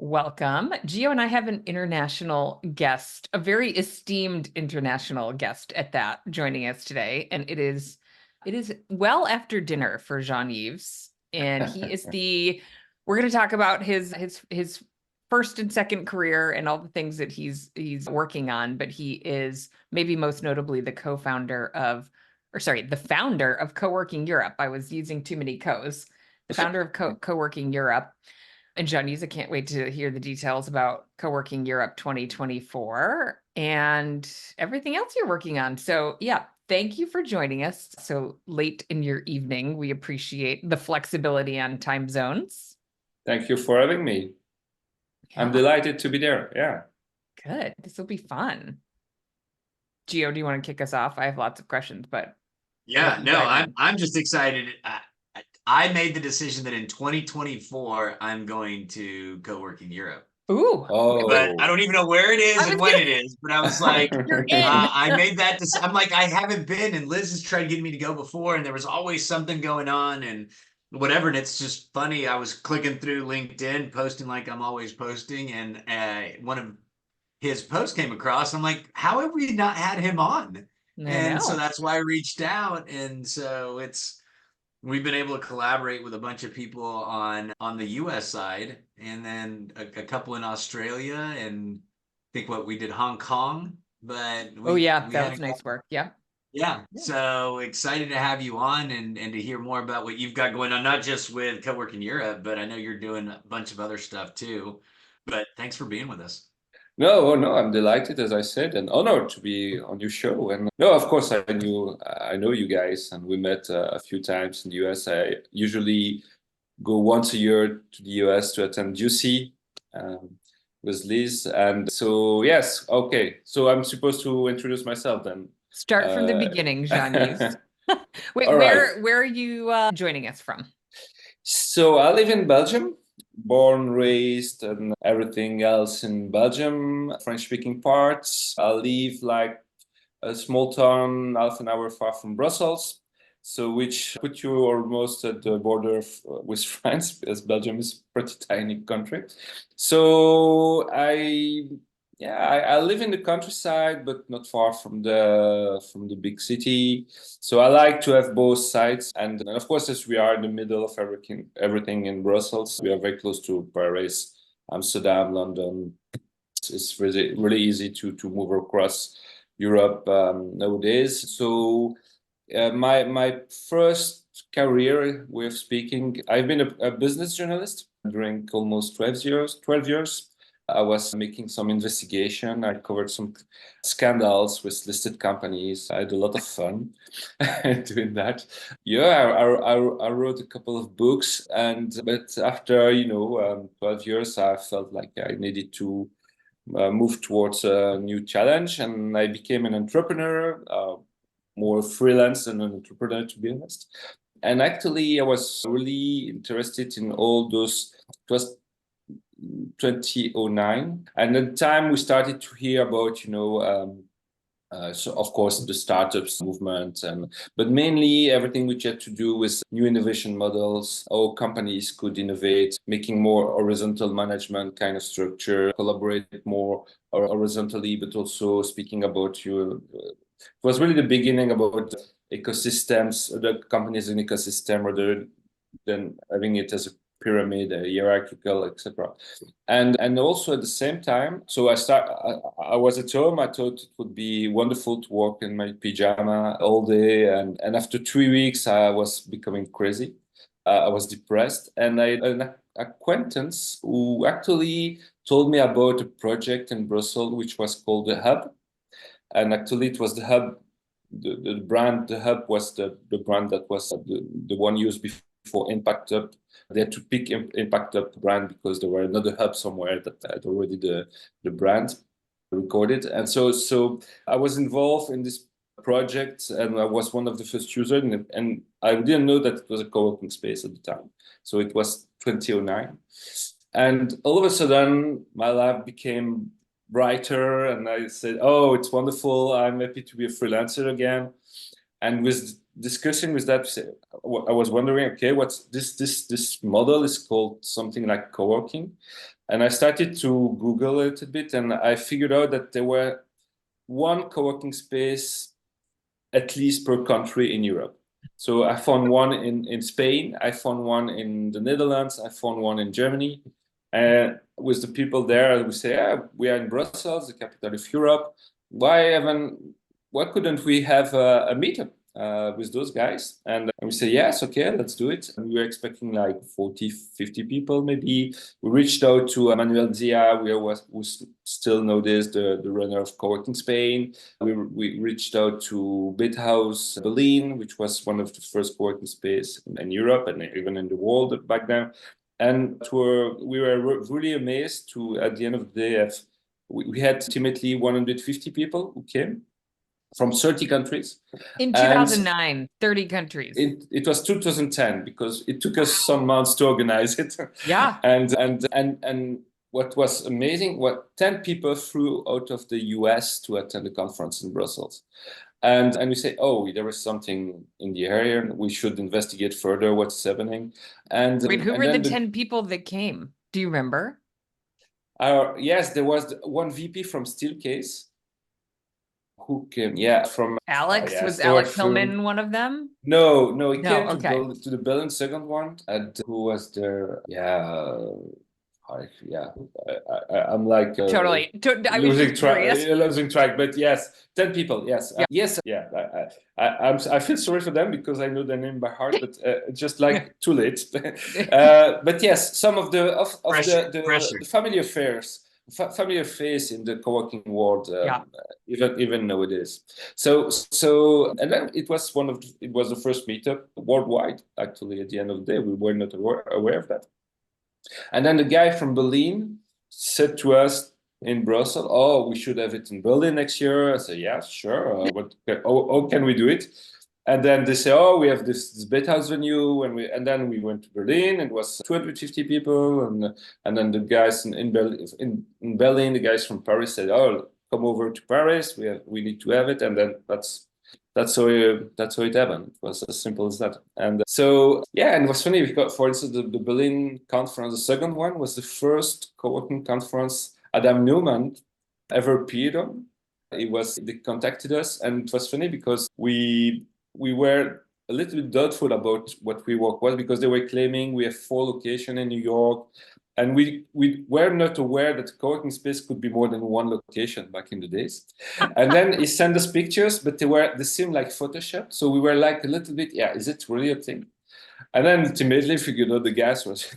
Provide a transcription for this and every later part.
Welcome. Gio and I have an international guest, a very esteemed international guest at that, joining us today. And it is well after dinner for Jean-Yves. And he is we're going to talk about his first and second career and all the things that he's working on, but he is maybe most notably the the founder of Coworking Europe. I was using too many co's. The founder of Coworking Europe. And Jean-Yves, I can't wait to hear the details about Coworking Europe 2024 and everything else you're working on. So yeah, thank you for joining us so late in your evening. We appreciate the flexibility on time zones. Thank you for having me. Yeah. I'm delighted to be there. Yeah. Good. This will be fun. Gio, do you want to kick us off? I have lots of questions, but yeah, no, I'm just excited. I made the decision that in 2024 I'm going to Coworking Europe. Ooh. But I don't even know where it is and when it is. But I was like, You're in. I made that decision. I'm like, I haven't been, and Liz has tried getting me to go before, and there was always something going on and whatever. And it's just funny. I was clicking through LinkedIn, posting like I'm always posting, and one of his posts came across. I'm like, how have we not had him on? And so that's why I reached out. And so we've been able to collaborate with a bunch of people on the US side, and then a couple in Australia, and I think we did Hong Kong. But that was nice work. Yeah. So excited to have you on and to hear more about what you've got going on, not just with Coworking Europe, but I know you're doing a bunch of other stuff too. But thanks for being with us. No, I'm delighted, as I said, and honored to be on your show. And no, of course, I know you guys, and we met a few times in the US. I usually go once a year to the US to attend UC with Liz. And so, yes, okay. So I'm supposed to introduce myself then. Start from the beginning, Jean-Yves. Wait, where are you joining us from? So I live in Belgium. Born, raised, and everything else in Belgium, French-speaking parts. I live like a small town, half an hour far from Brussels, so which put you almost at the border with France, because Belgium is a pretty tiny country. So I live in the countryside, but not far from the big city. So I like to have both sides, and of course, as we are in the middle of everything in Brussels, we are very close to Paris, Amsterdam, London. It's really really easy to move across Europe nowadays. So my first career, way of speaking, I've been a business journalist during almost 12 years. I was making some investigation. I covered some scandals with listed companies. I had a lot of fun doing that. Yeah, I wrote a couple of books, but after 12 years, I felt like I needed to move towards a new challenge, and I became an entrepreneur, more freelance than an entrepreneur, to be honest. And actually, I was really interested in all those. It was 2009, and at the time we started to hear about so of course the startups movement, but mainly everything which had to do with new innovation models, how companies could innovate, making more horizontal management kind of structure, collaborate more horizontally, but also speaking about it was really the beginning about ecosystems, the companies in ecosystem, rather than having it as a pyramid, hierarchical, etc. And also at the same time, so I was at home. I thought it would be wonderful to walk in my pajama all day, and after 3 weeks I was becoming crazy. I was depressed, and I had an acquaintance who actually told me about a project in Brussels which was called the Hub. And actually it was the Hub, the brand. The Hub was the brand that was the one used before Impact Up. They had to pick Impact Up brand because there were another hub somewhere that had already the brand recorded. And so I was involved in this project, and I was one of the first users, and I didn't know that it was a co-working space at the time. So it was 2009. And all of a sudden, my life became brighter, and I said, oh, it's wonderful. I'm happy to be a freelancer again. And with discussing with that, I was wondering, okay, what's this model is called something like coworking, and I started to Google a little bit, and I figured out that there were one coworking space at least per country in Europe. So I found one in Spain, I found one in the Netherlands, I found one in Germany. And with the people there, we say, yeah, we are in Brussels, the capital of Europe. Why couldn't we have a meetup with those guys? And we say, yes, okay, let's do it. And we were expecting like 40, 50 people maybe. We reached out to Manuel Zia, who still nowadays the runner of Coworking Spain. We reached out to Bithouse Berlin, which was one of the first co-working space in Europe and even in the world back then. And we were really amazed to, at the end of the day, we had ultimately 150 people who came from 30 countries. In 2009, 30 countries. It was 2010 because it took us some months to organize it. Yeah. And what was amazing, 10 people flew out of the US to attend the conference in Brussels. And we say, oh, there is something in the area. We should investigate further what's happening. And wait, who and were the then 10 people that came? Do you remember? Yes, there was one VP from Steelcase who came. Yeah, from Alex, yes, was there were Alex Hillman one of them? No, he No, came okay. to the Berlin second one. And who was there? Yeah, I'm like Totally. I was just curious. losing track. But yes, 10 people. Yes, Yeah. yes, yeah. I feel sorry for them because I know their name by heart, but just like too late. But yes, some of the family affairs. Familiar face in the co-working world, Yeah. even nowadays. So, and then it was the first meetup worldwide. Actually, at the end of the day, we were not aware of that. And then the guy from Berlin said to us in Brussels, "Oh, we should have it in Berlin next year." I said, "Yeah, sure. How can we do it?" And then they say, "Oh, we have this Bethouse venue," and then we went to Berlin. It was 250 people, and then the guys in Berlin, the guys from Paris said, "Oh, come over to Paris. We need to have it," and then that's how it happened. It was as simple as that. And so yeah, and it was funny because, for instance, the Berlin conference, the second one, was the first co-working conference Adam Newman ever appeared on. They contacted us, and it was funny because we were a little bit doubtful about what WeWork was because they were claiming we have 4 locations in New York. And we were not aware that co-working space could be more than 1 location back in the days. And then he sent us pictures, but they seemed like Photoshop. So we were like a little bit, yeah, is it really a thing? And then ultimately figured out the gas was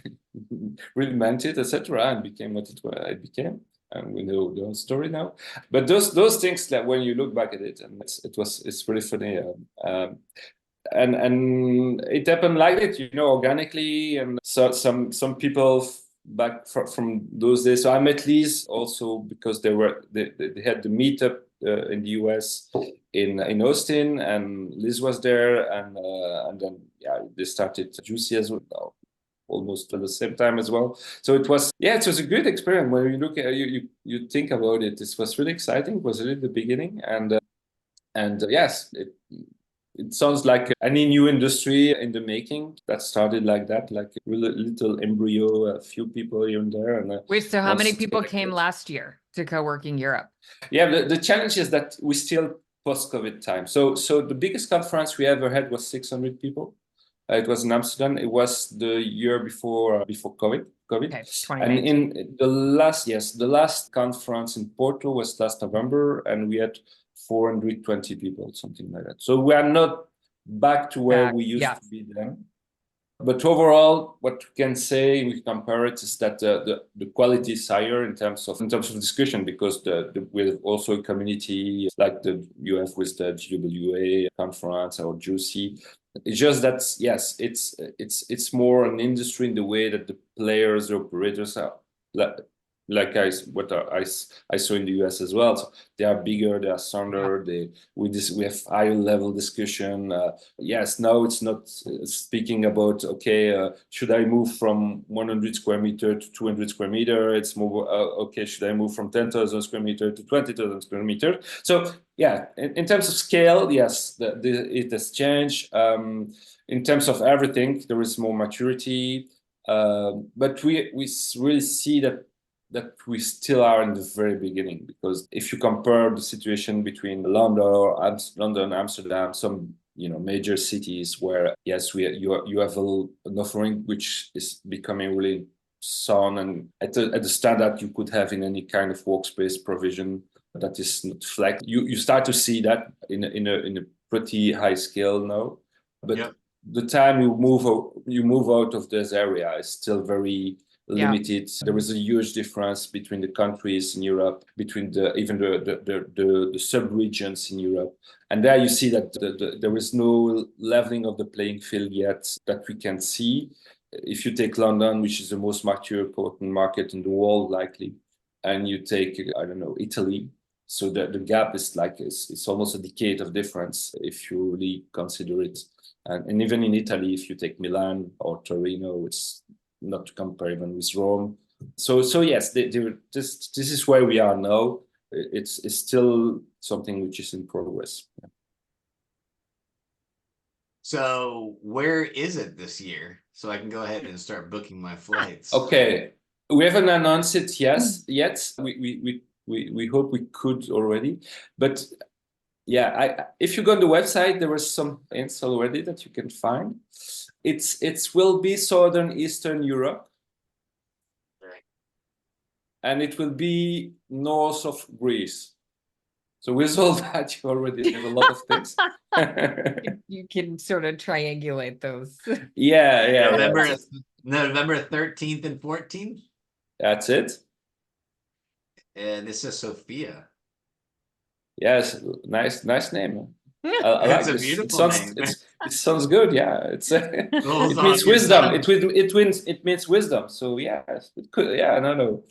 really meant it, etc., and became what it became. And we know the whole story now. But those things that when you look back at it, and it's really funny. And it happened like it, organically. And so some people back from those days. So I met Liz also because they had the meetup in the US in Austin, and Liz was there, and then they started Juicy as well, almost at the same time as well. So it was a good experience. When you look at you think about it, this was really exciting. It was really the beginning, and yes, it sounds like any new industry in the making that started like that, like a little embryo, a few people here and there. And wait, so how many people came last year to Co-working Europe? Yeah, the challenge is that we still post-COVID time. So the biggest conference we ever had was 600 people. It was in Amsterdam. It was the year before COVID. Okay, and in the last conference in Porto was last November, and we had 420 people, something like that. So we are not back to where we used to be then. But overall, what we can say, we compare it, is that the quality is higher in terms of discussion, because we have also a community like you have with the GWA conference or Juicy. It's just that yes, it's more an industry in the way that the players, the operators are. like I saw in the US as well. So they are bigger, they are sounder. We have higher level discussion. Yes, now it's not speaking about should I move from 100 square meter to 200 square meter? It's more should I move from 10,000 square meter to 20,000 square meter? So yeah, in terms of scale, yes, it has changed. In terms of everything, there is more maturity. But we really see that we still are in the very beginning, because if you compare the situation between London, Amsterdam, some major cities where yes, you have an offering which is becoming really sound and at the standard you could have in any kind of workspace provision that is not flex. You start to see that in a pretty high scale now, but the time you move out of this area is still very limited. There is a huge difference between the countries in Europe, between the sub-regions in Europe. And there you see that there is no leveling of the playing field yet that we can see. If you take London, which is the most mature cotton market in the world, likely, and you take, I don't know, Italy, so the gap is it's almost a decade of difference if you really consider it. And even in Italy, if you take Milan or Torino, it's not to compare even with Rome. So yes, this is where we are now. It's still something which is in progress. So where is it this year? So I can go ahead and start booking my flights. Okay, we haven't announced it yet. We hope we could already, but yeah, if you go on the website, there was some hints already that you can find. It will be Southern Eastern Europe, and it will be north of Greece. So with all that, you already have a lot of things. You can sort of triangulate those. Yeah. November 13th and 14th. That's it. And this is Sophia. Yes, nice name. I like a beautiful name. It sounds good. Yeah, it means wisdom. It means wisdom. So yeah, it could. Yeah, no.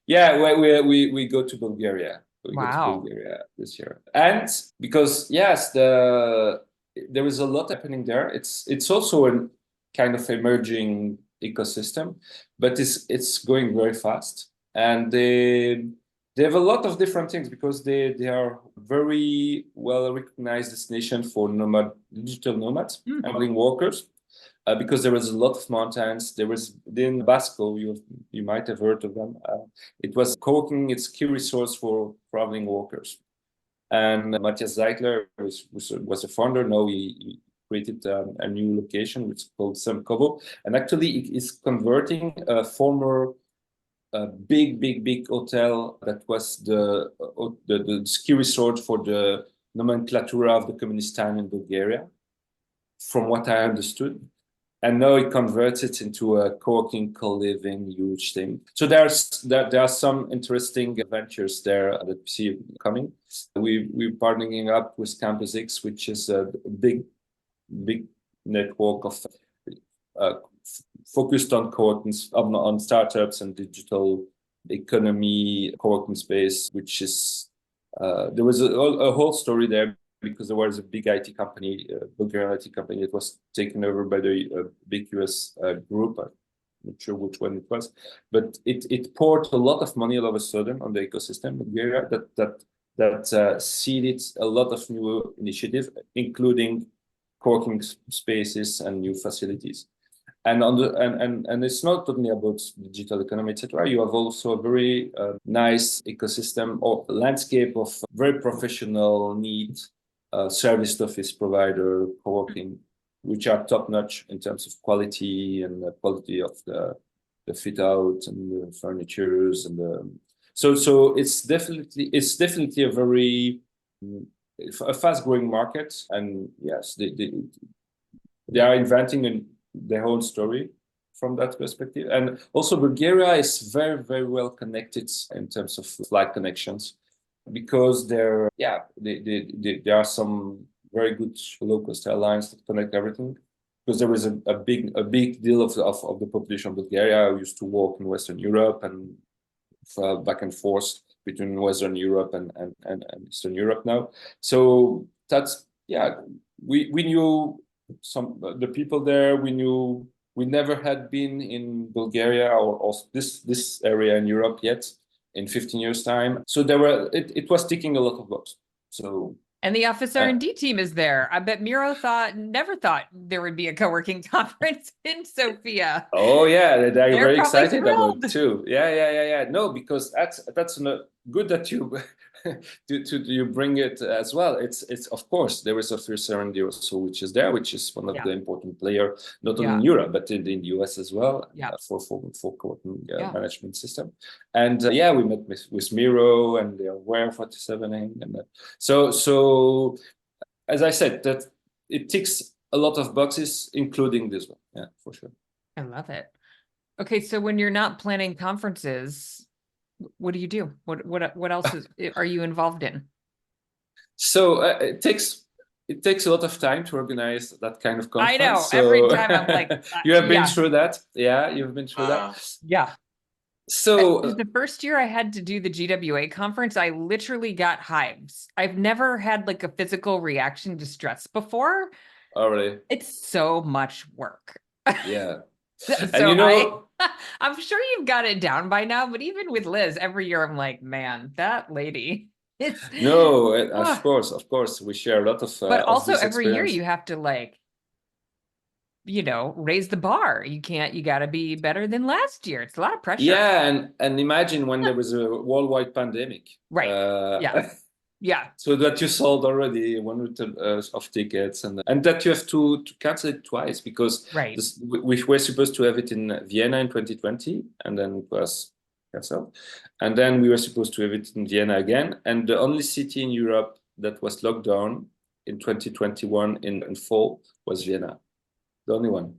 Yeah, we go to Bulgaria. We go to Bulgaria this year, and because yes, there is a lot happening there. It's also a kind of emerging ecosystem, but it's going very fast, and they have a lot of different things because they are very well recognized destination for digital nomads, traveling workers, because there is a lot of mountains. There was in Basco, you might have heard of them. It was Coworking, it's key resource for traveling workers. And Matthias Zeitler was a founder. Now he created a new location, which is called Semkovo. And actually it is converting a former big hotel that was the ski resort for the nomenclatura of the communist time in Bulgaria, from what I understood. And now it converts it into a co-working, co-living, huge thing. So there are some interesting ventures there that we see coming. We're partnering up with Campus X, which is a big network of focused on co-working, on startups and digital economy, co-working space, which is there was a whole story there because there was a big IT company, Bulgarian IT company, that was taken over by the big US group. I'm not sure which one it was, but it poured a lot of money all of a sudden on the ecosystem in Bulgaria that seeded a lot of new initiatives, including co-working spaces and new facilities. And it's not only about digital economy, etc. You have also a very nice ecosystem or landscape of very professional needs, service office provider, co-working, which are top notch in terms of quality and the quality of the fit out and the furnitures and so it's definitely a very fast growing market. And yes, they are inventing their own story from that perspective. And also Bulgaria is very, very well connected in terms of flight connections, because there are some very good low-cost airlines that connect everything. Because there is a big deal of the population of Bulgaria who used to work in Western Europe and back and forth between Western Europe and Eastern Europe now. So that's, we knew the people there. We never had been in Bulgaria or this area in Europe yet in 15 years time. So it was ticking a lot of boxes. So. And the Office R&D team is there. I bet Miro never thought there would be a co-working conference in Sofia. Oh yeah, they're very excited thrilled. about it too. Yeah. No, because that's good that you you bring it as well. It's of course there is Office R&D also, which is there, which is one of the important player, not only in Europe but in the US as well. For co-working management system. And we met with Miro, and they are aware of what is happening, and so as I said, that it ticks a lot of boxes, including this one. Yeah, for sure. I love it. Okay, so when you're not planning conferences, what do you do? What else are you involved in? So it takes a lot of time to organize that kind of conference. I know. So every time I'm like, you have been through that. Yeah, you've been through that. Yeah. So the first year I had to do the GWA conference, I literally got hives. I've never had like a physical reaction to stress before. Oh, really? It's so much work. Yeah. So and I'm sure you've got it down by now, but even with Liz, every year I'm like, man, that lady. No, of course, we share a lot of. But also of every year you have to raise the bar. You got to be better than last year. It's a lot of pressure. Yeah, and imagine when there was a worldwide pandemic. Right. Yeah. So that you sold already 100 of tickets, and that you have to cancel it twice because we were supposed to have it in Vienna in 2020, and then it was canceled. And then we were supposed to have it in Vienna again. And the only city in Europe that was locked down in 2021 in fall was Vienna. The only one.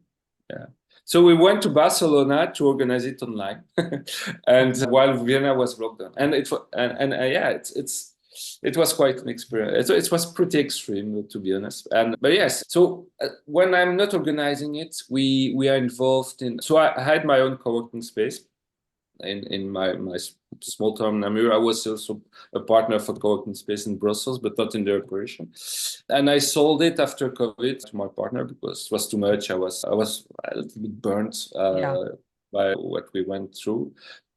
Yeah. So we went to Barcelona to organize it online, and while Vienna was locked down, and it was quite an experience. It was pretty extreme, to be honest. But yes, so when I'm not organizing it, we are involved in. So I had my own co-working space in my small town Namur. I was also a partner for co-working space in Brussels, but not in the operation. And I sold it after COVID to my partner because it was too much. I was a little bit burnt by what we went through.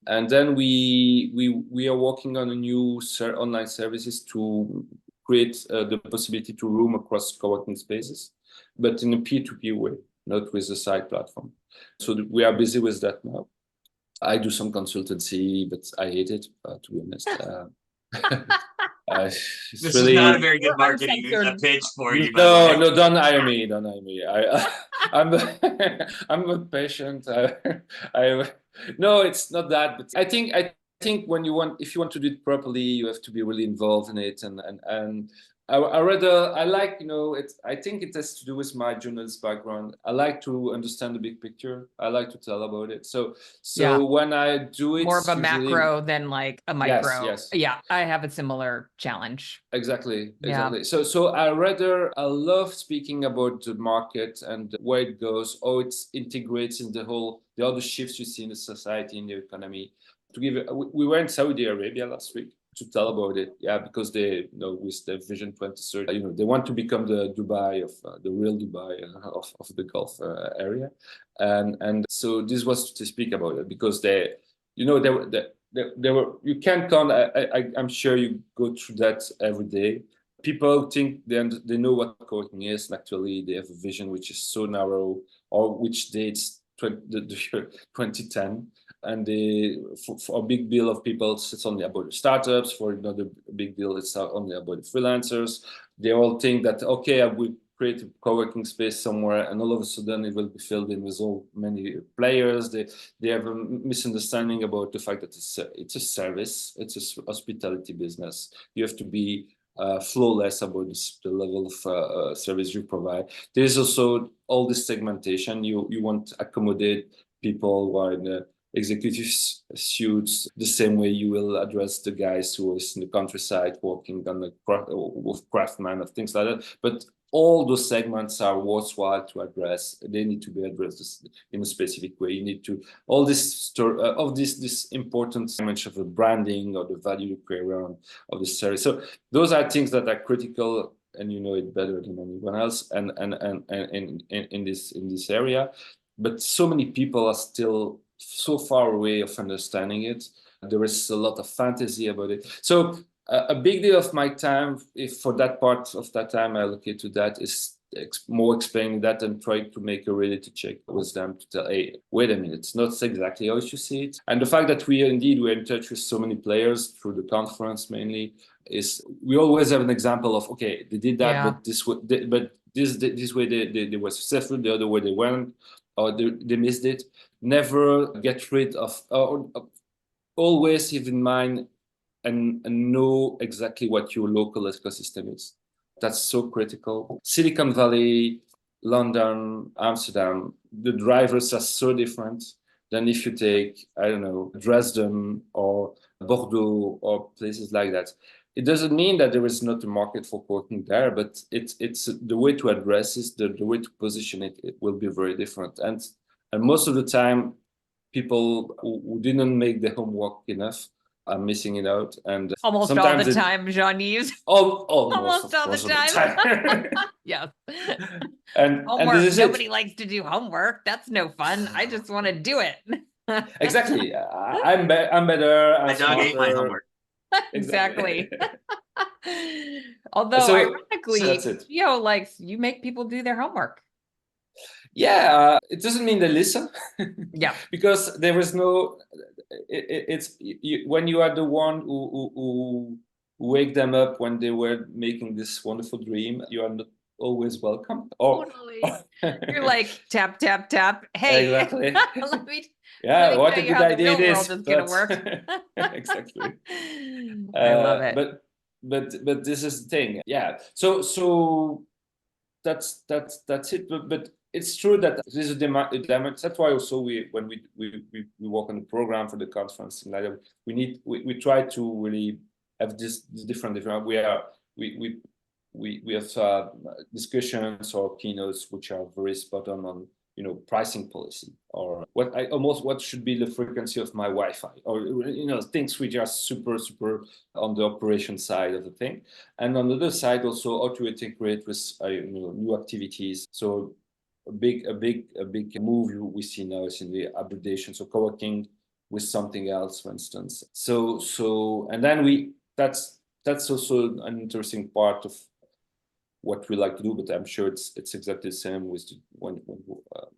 And then we are working on a new online services to create the possibility to roam across co-working spaces, but in a peer-to-peer way, not with a side platform. So we are busy with that now. I do some consultancy, but I hate it, to be honest. This is not a very good marketing pitch for you. No, don't hire me. Don't hire me. I'm a patient. No, it's not that. But I think if you want to do it properly, you have to be really involved in it. And I like, I think it has to do with my journalist background. I like to understand the big picture. I like to tell about it. So when I do it, more of a macro than like a micro. Yes. Yeah, I have a similar challenge. Exactly. So I love speaking about the market and where it goes, how it integrates in the other shifts you see in the society, in the economy. We were in Saudi Arabia last week to tell about it, because they, with the Vision 2030, they want to become the Dubai the real Dubai of the Gulf area, and so this was to speak about it because they were. You can't count. I'm sure you go through that every day. People think they know what co-working is, and actually they have a vision which is so narrow, or which dates the year 2010. And for a big deal of people, it's only about the startups. For another big deal, it's only about the freelancers. They all think that, okay, I will create a co-working space somewhere, and all of a sudden it will be filled in with so many players. They have a misunderstanding about the fact that it's a service, it's a hospitality business. You have to be flawless about the level of service you provide. There's also all this segmentation. You want to accommodate people who are in the executive suits the same way you will address the guys who is in the countryside working on with craftsmen and things like that. But all those segments are worthwhile to address. They need to be addressed in a specific way. You need to all this story of this important dimension of the branding or the value you create around of the service. So those are things that are critical, and you know it better than anyone else. And in this area, but so many people are still so far away of understanding it. There is a lot of fantasy about it. So a big deal of my time, if for that part of that time I allocate to that, is more explaining that and trying to make a reality check with them to tell, hey, wait a minute, it's not exactly how you see it. And the fact that we're in touch with so many players through the conference mainly is we always have an example of, okay, they did that, but this way they were successful, the other way they weren't, or they missed it. Never get rid of, always have in mind and know exactly what your local ecosystem is. That's so critical. Silicon Valley, London, Amsterdam, the drivers are so different than if you take, I don't know, Dresden or Bordeaux or places like that. It doesn't mean that there is not a market for coworking there, but it's the way to address it, the way to position it, it will be very different. And most of the time, people who didn't make the homework enough are missing it out. And almost all the time, Jean-Yves. Almost all the time. Yes. And homework. this is Nobody likes to do homework. That's no fun. I just want to do it. Exactly. I'm better. My dog ate my homework. Exactly. Although so ironically, that's it. You make people do their homework. Yeah, it doesn't mean they listen. Yeah. Because there is no, when you are the one who wake them up when they were making this wonderful dream, you are not always welcome. Totally. You're like, tap, tap, tap. Hey, exactly. let me what show a you good how the idea real it world is. is gonna work. Exactly. I love it. But this is the thing. Yeah. So that's it. But it's true that this is a demand. That's why also when we work on the program for the conference, and we try to really have this different. We have discussions or keynotes which are very spot on pricing policy, or what should be the frequency of my Wi-Fi, or things which are super on the operation side of the thing, and on the other side also how to integrate with new activities. So a big move we see now is in the upgradation, so co-working with something else, for instance. So and then that's also an interesting part of what we like to do, but I'm sure it's exactly the same with when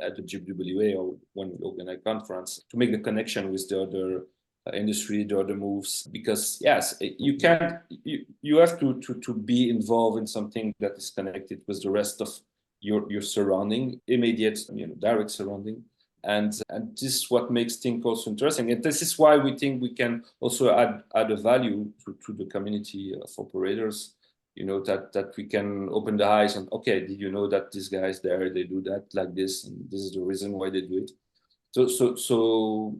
at the GWA or when we organize a conference, to make the connection with the other industry, the other moves, because yes, you have to be involved in something that is connected with the rest of your surrounding, immediate, direct surrounding. And this is what makes things also interesting. And this is why we think we can also add a value to the community of operators, that we can open the eyes and, okay, did you know that these guys there, they do that like this, and this is the reason why they do it. So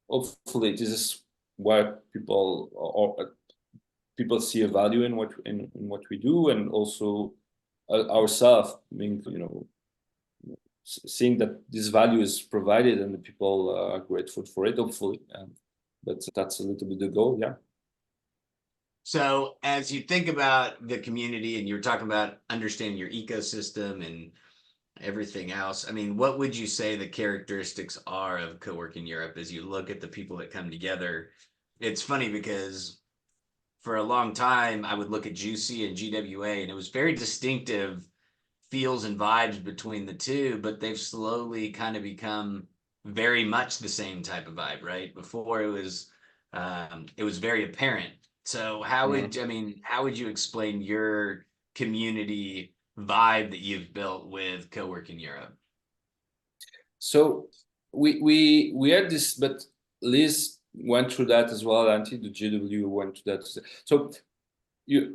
hopefully this is why people see a value in what we do, and also ourselves, seeing that this value is provided and the people are grateful for it, hopefully. But that's a little bit the goal, yeah. So as you think about the community, and you're talking about understanding your ecosystem and everything else, I mean, what would you say the characteristics are of Coworking Europe as you look at the people that come together? It's funny because for a long time, I would look at Juicy and GWA, and it was very distinctive feels and vibes between the two, but they've slowly kind of become very much the same type of vibe, right? Before it was very apparent. So how would you explain your community vibe that you've built with Coworking Europe? So we had this, but Liz went through that as well. Auntie, the GW went through that. So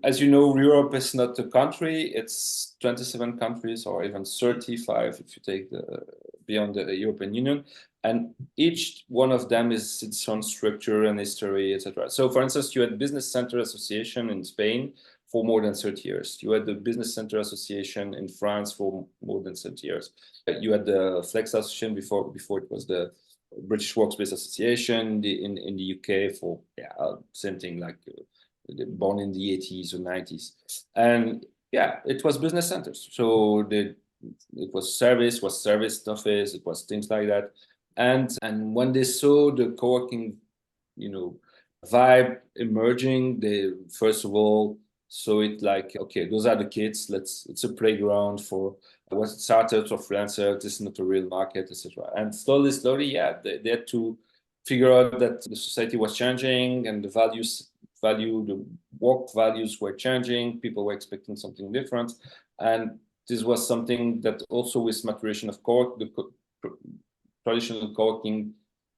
as you know, Europe is not a country; it's 27 countries, or even 35 if you take beyond the European Union. And each one of them is its own structure and history, etc. So, for instance, you had Business Center Association in Spain for more than 30 years. You had the Business Center Association in France for more than 30 years. You had the Flex Association before it was the British Workspace Association in the UK for same thing, like born in the 80s or 90s. And yeah, it was business centers. So it was service office, it was things like that. And when they saw the co-working, vibe emerging, they first of all saw it like, okay, those are the kids. It's a playground for startups or freelancers. This is not a real market, etc. And slowly, they had to figure out that the society was changing and the work values were changing. People were expecting something different, and this was something that also with maturation of traditional co-working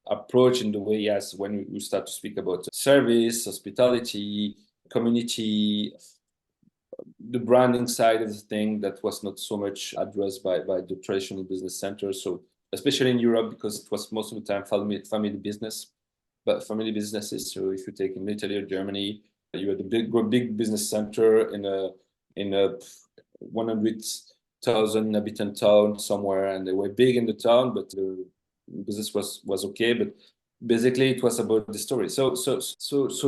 approach in the way, yes, when we start to speak about service, hospitality, community, the branding side of the thing that was not so much addressed by the traditional business centers. So especially in Europe, because it was most of the time family business, but family businesses. So if you take in Italy or Germany, you had a big business center in a 100,000 inhabitant town somewhere, and they were big in the town, but the business was okay, but basically it was about the story. So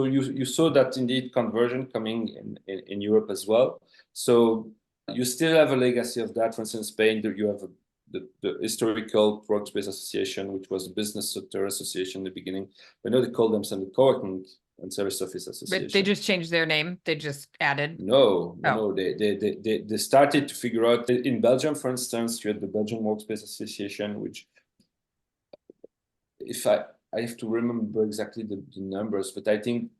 you saw that indeed conversion coming in Europe as well. So you still have a legacy of that. For instance, in Spain, you have the historical Workspace Association, which was a business sector association in the beginning. I know they called themselves the Co-working and Service Office Association. But they just changed their name. They just added. No. They started to figure out in Belgium, for instance, you had the Belgian Workspace Association, which, if I have to remember exactly the numbers, but I think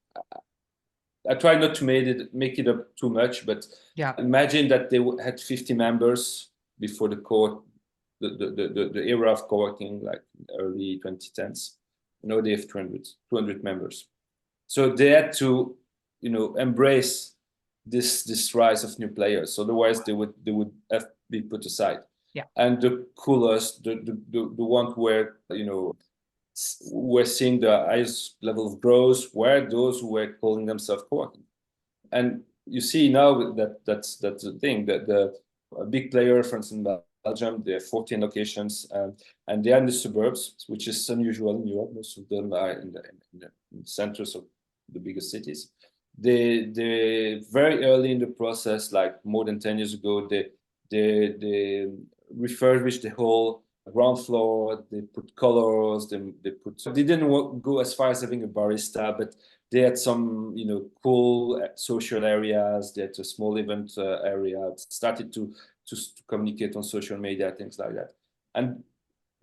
I try not to make it up too much. But imagine that they had 50 members before the era of co-working, like early 2010s. Now they have 200 members. So they had to, embrace this rise of new players. Otherwise, they would have to be put aside. Yeah. And the coolest, the one where we're seeing the highest level of growth were those who were calling themselves co-working. And you see now that's the thing, that a big player, for instance, in Belgium, they have 14 locations, and they are in the suburbs, which is unusual in Europe. Most of them are in the centers of the biggest cities. They very early in the process, like more than 10 years ago, they refurbished the whole ground floor. They put colors. They didn't go as far as having a barista, but they had some cool social areas. They had a small event area. Started to communicate on social media, things like that. And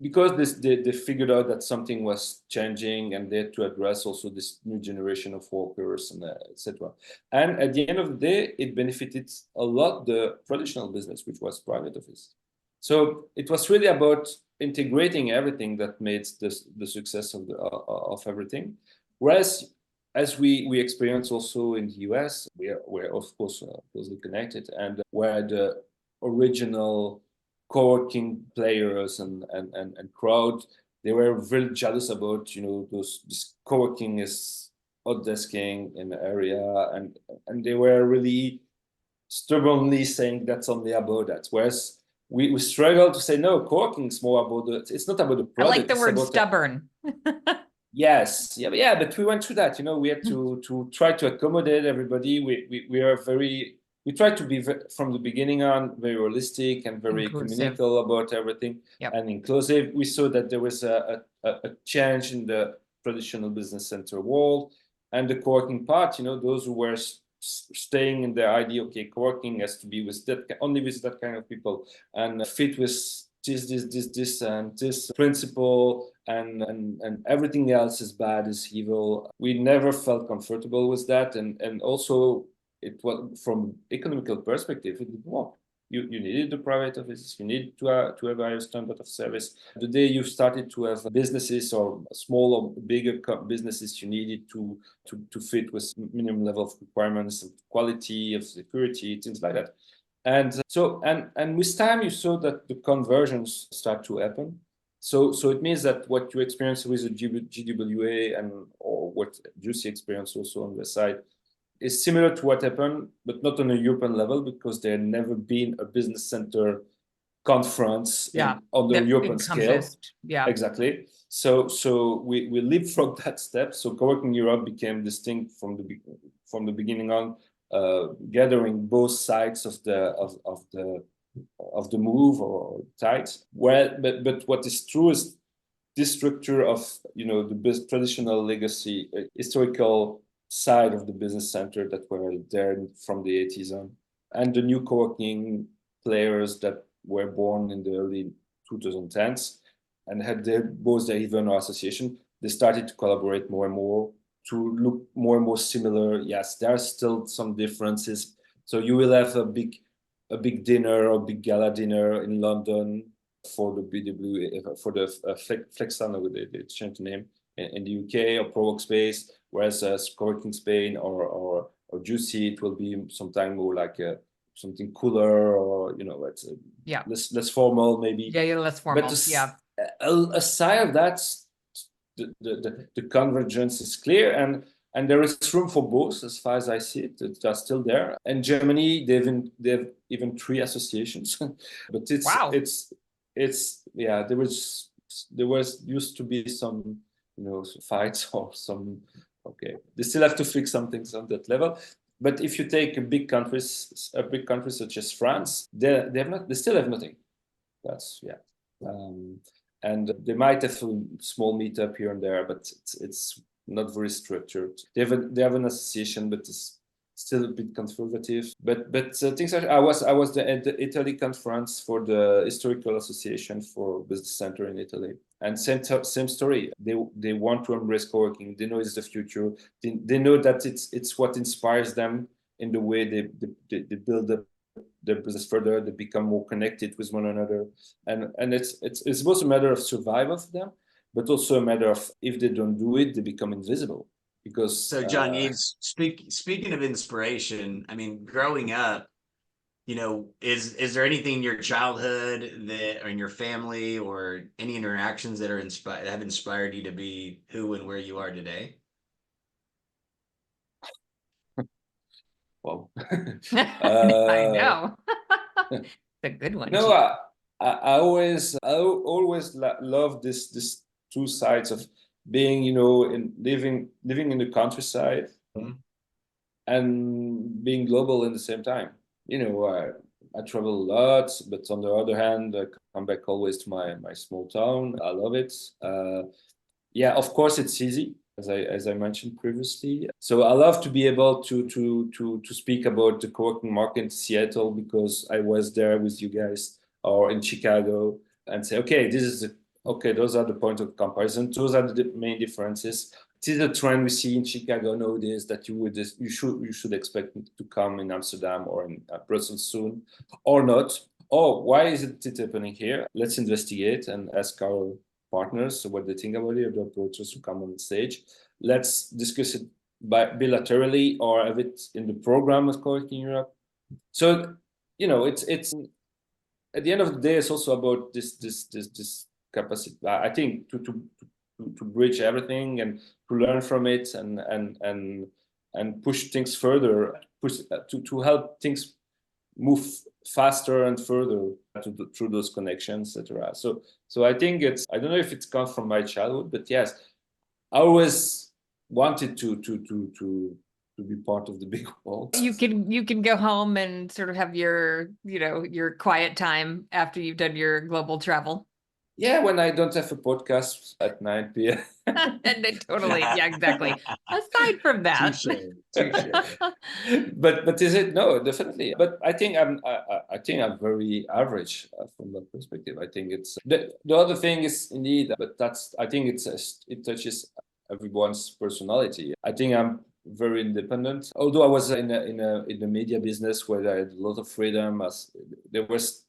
because they figured out that something was changing, and they had to address also this new generation of workers and etc. And at the end of the day, it benefited a lot the traditional business, which was private office. So it was really about integrating everything that made the success of everything. Whereas, as we experience also in the US, we're of course closely connected, and where the original co-working players and crowd, they were very jealous about this co-working is hot desking in the area, and they were really stubbornly saying that's only about that. Whereas we struggle to say no, co-working is more about it's not about the product. I like the word stubborn. Yes, yeah, but we went through that. We had to try to accommodate everybody. We tried to be from the beginning on very realistic and very communicable about everything, and inclusive. We saw that there was a change in the traditional business center world, and the co-working part. Those who were staying in the idea, okay, co-working has to be only with that kind of people, and fit with this and this principle, and everything else is bad, is evil. We never felt comfortable with that, and also it was from economical perspective, it didn't work. You needed the private offices, you needed to have a higher standard of service. The day you started to have businesses or small or bigger businesses, you needed to fit with minimum level of requirements of quality, of security, things like that. And so with time you saw that the conversions start to happen. So it means that what you experience with the GWA or what Juicy experienced also on the side, is similar to what happened, but not on a European level because there had never been a business center conference on the that European scale. encompassed. Yeah. Exactly. So we leapfrogged that step. So Coworking Europe became distinct from the beginning on, gathering both sides of the move or tide. Well, but what is true is this structure of the traditional legacy, historical side of the business center that were there from the 80s on, and the new co-working players that were born in the early 2010s and had both their even association. They started to collaborate more and more to look more and more similar. Yes, there are still some differences. So you will have a big dinner or big gala dinner in London for the BW, for the Flexana, they changed the name in the UK, or Pro Workspace, whereas Coworking Spain or Juicy, it will be sometime more like something cooler, or it's less formal maybe. Yeah, less formal. But aside of that, the convergence is clear, and there is room for both as far as I see it. They're still there. And Germany, they have even 3 associations, but it's there was used to be some fights or some. Okay, they still have to fix some things on that level. But if you take a big country such as France, they still have nothing. That's and they might have a small meetup here and there, but it's not very structured. They have an association, but it's still a bit conservative. But things are. I was at the Italy conference for the historical association for business center in Italy, and same story. They want to embrace co-working. They know it's the future. They know that it's what inspires them in the way they build up their business further. They become more connected with one another, and it's both a matter of survival for them, but also a matter of, if they don't do it, they become invisible. Because so Jean-Yves, speaking of inspiration, I mean, growing up, is there anything in your childhood or in your family or any interactions that have inspired you to be who and where you are today? Well, I know. It's a good one. No, I always love this 2 sides of being, living in the countryside and being global in the same time. I travel a lot, but on the other hand, I come back always to my small town. I love it. Of course, it's easy, as I mentioned previously. So I love to be able to speak about the co-working market in Seattle, because I was there with you guys, or in Chicago, and say, okay, those are the points of comparison. Those are the main differences. This is a trend we see in Chicago nowadays, that you should expect to come in Amsterdam or in Brussels soon, or not. Oh, why is it happening here? Let's investigate and ask our partners what they think about it, the approaches who come on stage. Let's discuss it bilaterally, or have it in the program of Coworking Europe. So it's at the end of the day, it's also about this capacity, I think, to bridge everything and to learn from it, and push things further, to help things move faster and further through those connections, etc. So I think I don't know if it comes from my childhood, but yes, I always wanted to be part of the big world. You can go home and sort of have your quiet time after you've done your global travel. Yeah, when I don't have a podcast at 9 p.m. And then totally, yeah, exactly. Aside from that, Touche. But is it? No, definitely. But I think I'm very average from that perspective. I think it's the other thing is, indeed, but I think it touches everyone's personality. I think I'm very independent. Although I was in the media business, where I had a lot of freedom, as there was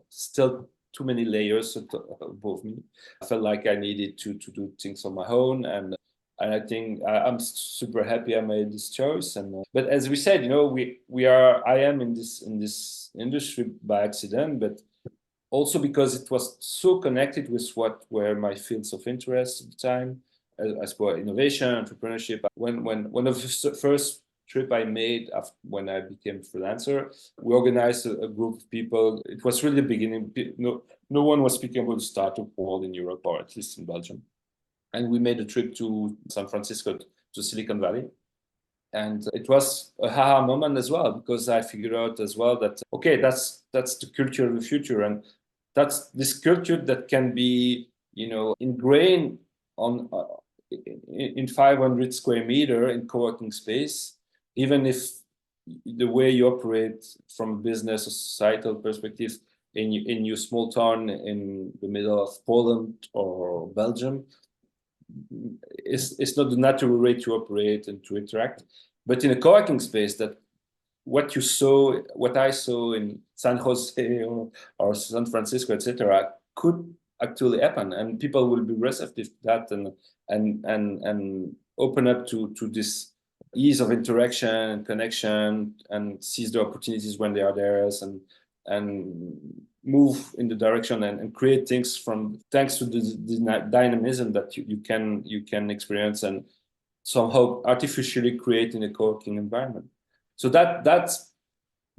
still too many layers above me. I felt like I needed to do things on my own, and I think I'm super happy I made this choice. But as we said, I am in this industry by accident, but also because it was so connected with what were my fields of interest at the time, as for innovation, entrepreneurship. When one of the first trip I made after, when I became freelancer. We organized a group of people. It was really the beginning. No one was speaking about the startup world in Europe, or at least in Belgium. And we made a trip to San Francisco, to Silicon Valley. And it was a haha moment as well, because I figured out as well that, okay, that's the culture of the future. And that's this culture that can be, ingrained on in 500 square meter in co-working space, even if the way you operate from a business or societal perspective in your small town in the middle of Poland or Belgium, it's not the natural way to operate and to interact. But in a co-working space, that what I saw in San Jose or San Francisco, etc., could actually happen, and people will be receptive to that and open up to this ease of interaction and connection and seize the opportunities when they are there, and move in the direction and create things thanks to the dynamism that you can experience and somehow artificially create in a co-working environment. So that's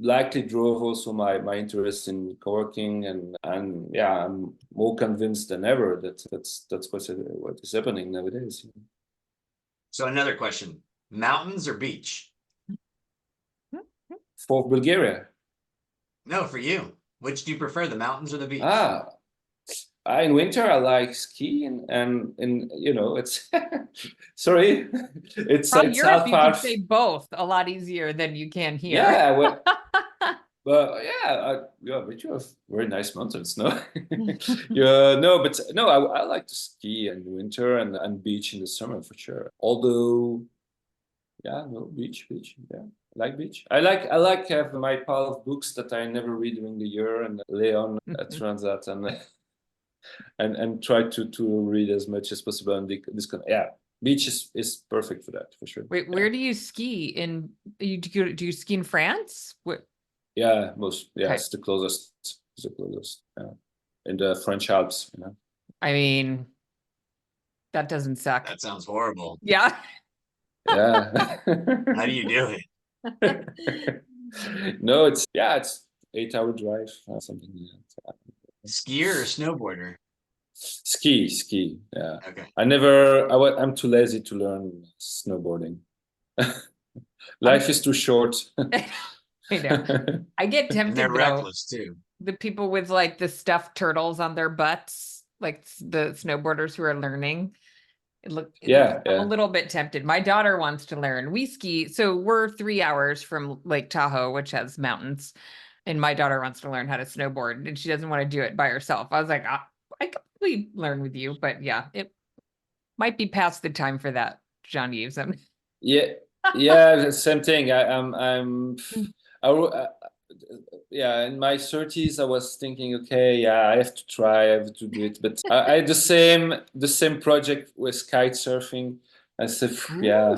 likely drove also my interest in co-working, and yeah, I'm more convinced than ever that that's what is happening nowadays. So another question: mountains or beach? For Bulgaria. No, for you. Which do you prefer, the mountains or the beach? In winter I like skiing, and it's sorry, it's From it's Europe, half you can half. say both a lot easier than you can here. Yeah, well, but yeah, but you have very nice mountains, no? Yeah, no, but no, I like to ski in winter and beach in the summer for sure. Although, yeah, no, beach, yeah. I like beach. I like have my pile of books that I never read during the year and lay on at Transat and try to read as much as possible. And yeah, beach is perfect for that for sure. Wait, where do you ski? Do you ski in France? Yeah, Okay. it's the closest. Yeah. In the French Alps, I mean, that doesn't suck. That sounds horrible. Yeah. Yeah. How do you do it? No, it's 8-hour drive, something like that. Skier or snowboarder? Ski. Yeah. Okay. I'm too lazy to learn snowboarding. Life is too short. I know. I get And tempted they're though. reckless too. The people with like the stuffed turtles on their butts, like the snowboarders who are learning. I'm a little bit tempted. My daughter wants to learn. We ski, so we're 3 hours from Lake Tahoe, which has mountains, and my daughter wants to learn how to snowboard, and she doesn't want to do it by herself. I was like, I could probably learn with you, but yeah, it might be past the time for that, Jean-Yves. Yeah, same thing. Yeah, in my 30s, I was thinking, okay, yeah, I have to do it. But I had the same project with kite surfing. I said, yeah,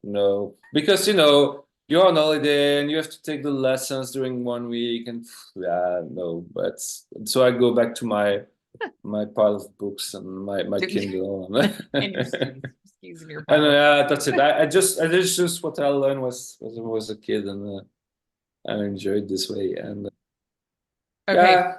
no, because you're on holiday and you have to take the lessons during 1 week, and yeah, no. But so I go back to my pile of books and my Kindle And your skis in your and pile. that's it. I just what I learned was a kid, and I enjoyed this way. And Okay. yeah.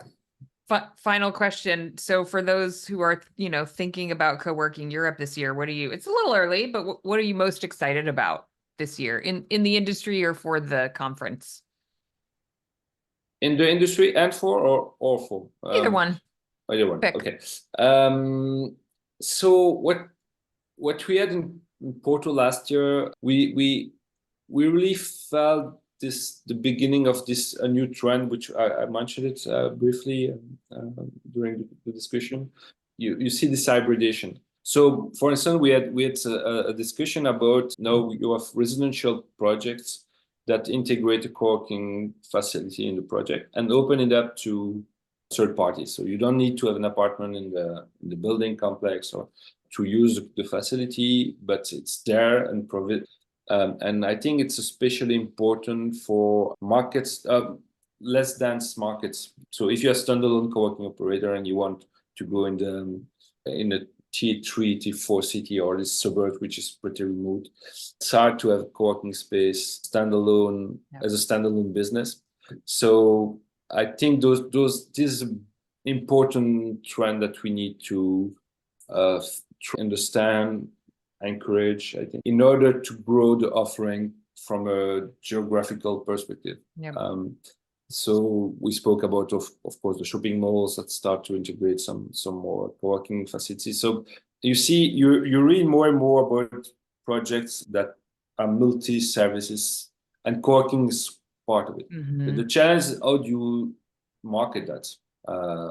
Final question. So for those who are, thinking about co-working Europe this year, it's a little early, but what are you most excited about this year in the industry or for the conference? In the industry and for Either one. Either one. Pick. Okay. So what we had in Porto last year, we really felt the beginning of this a new trend, which I mentioned it briefly during the discussion. You see this hybridization. So, for instance, we had a discussion about you have residential projects that integrate a co-working facility in the project and open it up to third parties. So you don't need to have an apartment in the building complex or to use the facility, but it's there and provide. And I think it's especially important for markets, less dense markets. So if you're a standalone co-working operator and you want to go in the tier 3, tier 4 city or this suburb, which is pretty remote. It's hard to have a co-working space standalone as a standalone business. So I think this is an important trend that we need to understand, encourage, I think, in order to grow the offering from a geographical perspective. Yep. So we spoke about, of course, the shopping malls that start to integrate some more co-working facilities. So you see, you read more and more about projects that are multi-services, and co-working is part of it. Mhm. The challenge is, how do you market that?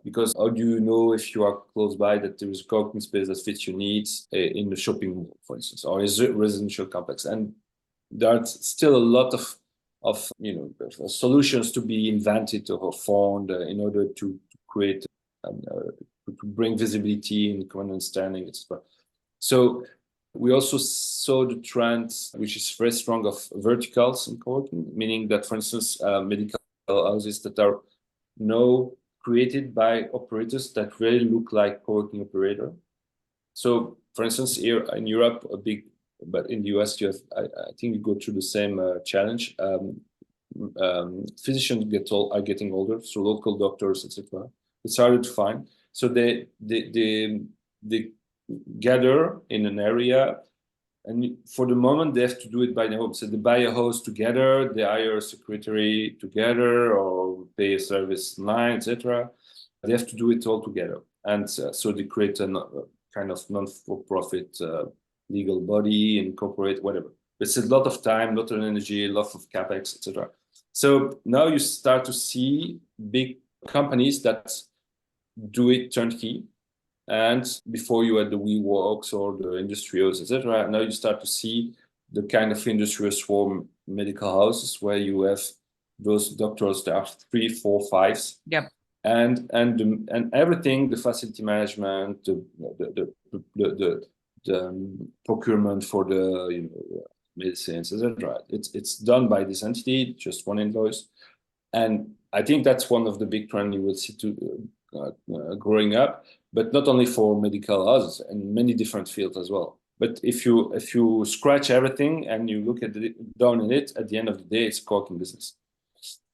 Because how do you know if you are close by that there is a co-working space that fits your needs in the shopping mall, for instance, or is it residential complex? And there's still a lot of solutions to be invented or found in order to create to bring visibility and common understanding, etc. So we also saw the trend, which is very strong, of verticals in co-working, meaning that, for instance, medical houses that are now created by operators that really look like co-working operator. So, for instance, here in Europe, but in the US, you have, I think you go through the same challenge. Physicians are getting older, so local doctors, etc. It's harder to find. So they gather in an area, and for the moment they have to do it by their home. So they buy a house together, they hire a secretary together, or pay a service line, etc. They have to do it all together, and so they create a kind of non-for-profit legal body, incorporate whatever. It's a lot of time, a lot of energy, a lot of capex, etc. So now you start to see big companies that do it turnkey. And before you had the WeWorks or the industrials, etc., now you start to see the kind of industrial swarm medical houses where you have those doctors that are 3, 4, 5s. Yep. And everything, the facility management, the procurement for the medicines, etc. It's done by this entity, just one invoice. And I think that's one of the big trends you will see growing up, but not only for medical houses, and many different fields as well. But if you scratch everything and you look at it, down in it, at the end of the day, it's a co-working business.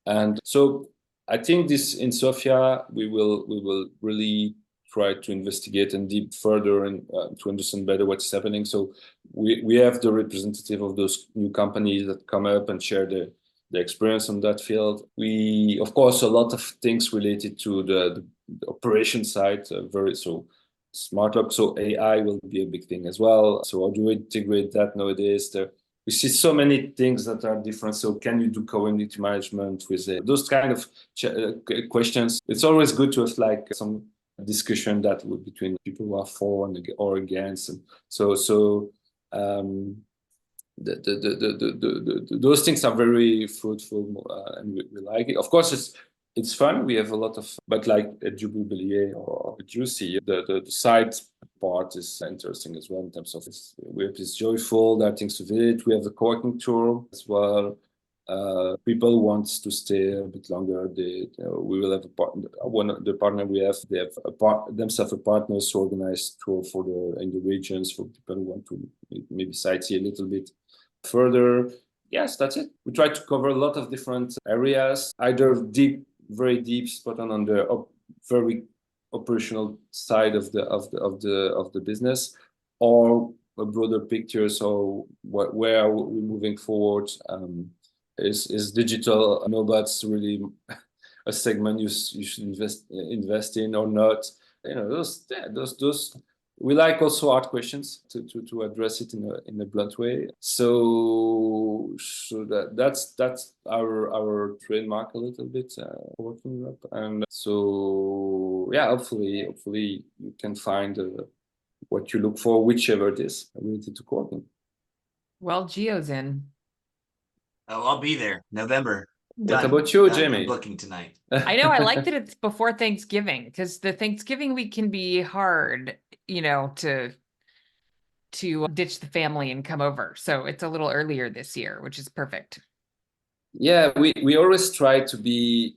And so I think this in Sofia, we will really try to investigate and deep further and to understand better what's happening. So we have the representative of those new companies that come up and share the experience on that field. We, of course, a lot of things related to the operation side, so smart lock, so AI will be a big thing as well. So how do we integrate that nowadays? We see so many things that are different. So can you do community management with those kind of questions? It's always good to have like some discussion that would between people who are for or against. And those things are very fruitful, and we like it. Of course, it's fun. We have a lot of, but like at Jubilee or Juicy, the side part is interesting as well in terms of we have this joyful, there are things to visit. We have the co-working tour as well. People want to stay a bit longer. We will have a partner. One of the partner we have, they have themselves a partners to organize tour in the regions for people who want to maybe sightsee a little bit further. Yes, that's it. We try to cover a lot of different areas, either very deep, spot on the very operational side of the business, or a broader picture. So where are we moving forward? Is digital? No, that's really a segment you should invest in or not. Those. We like also hard questions to address it in a blunt way. So that's our trademark a little bit, working Europe. And so hopefully you can find what you look for, whichever it is related to co-working. Well, Gio's in. Oh, I'll be there. November. What about you, Jamie? I'm booking tonight. I know. I like that it's before Thanksgiving, because the Thanksgiving week can be hard, to ditch the family and come over. So it's a little earlier this year, which is perfect. Yeah, we always try to be,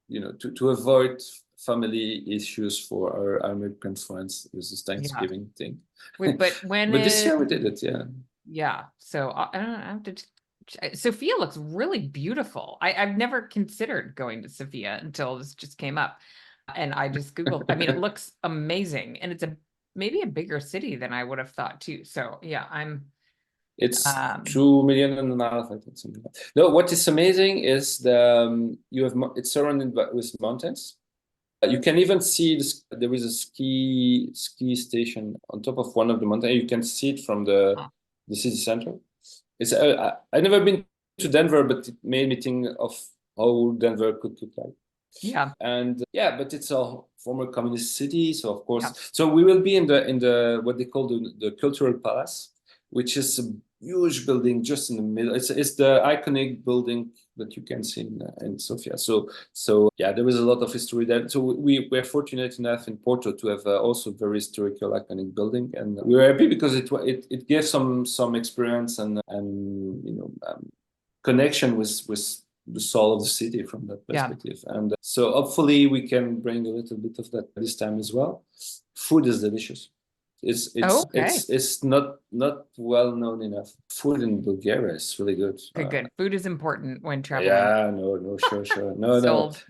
to avoid family issues for our American friends with this Thanksgiving thing. Wait, but when But this year we did it, yeah. Yeah, so I don't know. I have to. Sophia looks really beautiful. I've never considered going to Sophia until this just came up, and I just Googled. I mean, it looks amazing, and it's maybe a bigger city than I would have thought too. So yeah, It's Um, 2.5 million, I think, something like that. No, what is amazing is it's surrounded with mountains. You can even see there is a ski station on top of one of the mountains. You can see it from the city center. It's I've never been to Denver, but it made me think of how Denver could look like. yeah, And yeah, but it's a former communist city, so of course. Yeah. So we will be in the what they call the Cultural Palace, which is a huge building just in the middle. It's the iconic building that you can see in Sofia. So yeah, there is a lot of history there. So we're fortunate enough in Porto to have also very historical iconic building, and we were happy because it gave some experience and connection with the soul of the city from that perspective. And so hopefully we can bring a little bit of that this time as well. Food is delicious. It's not well known enough. Food in Bulgaria is really good. good. Food is important when traveling. Yeah, no, sure. No. Sold.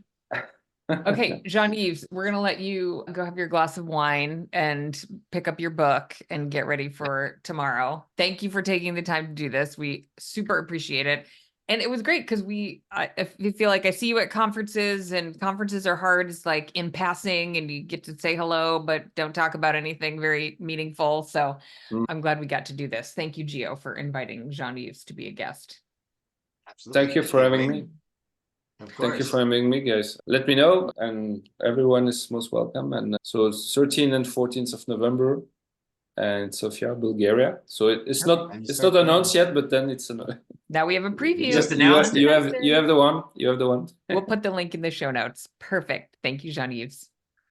Okay, Jean-Yves, we're gonna let you go have your glass of wine and pick up your book and get ready for tomorrow. Thank you for taking the time to do this. We super appreciate it. And it was great because if you feel like I see you at conferences, and conferences are hard. It's like in passing and you get to say hello, but don't talk about anything very meaningful. So I'm glad we got to do this. Thank you, Gio, for inviting Jean-Yves to be a guest. Absolutely. Thank you for having me. Of course. Thank you for having me, guys. Let me know, and everyone is most welcome. And so 13th and 14th of November, and Sofia, Bulgaria. So it's not announced yet, but then it's now we have a preview. Just announced. You have the one. You have the one. We'll put the link in the show notes. Perfect. Thank you, Jean-Yves.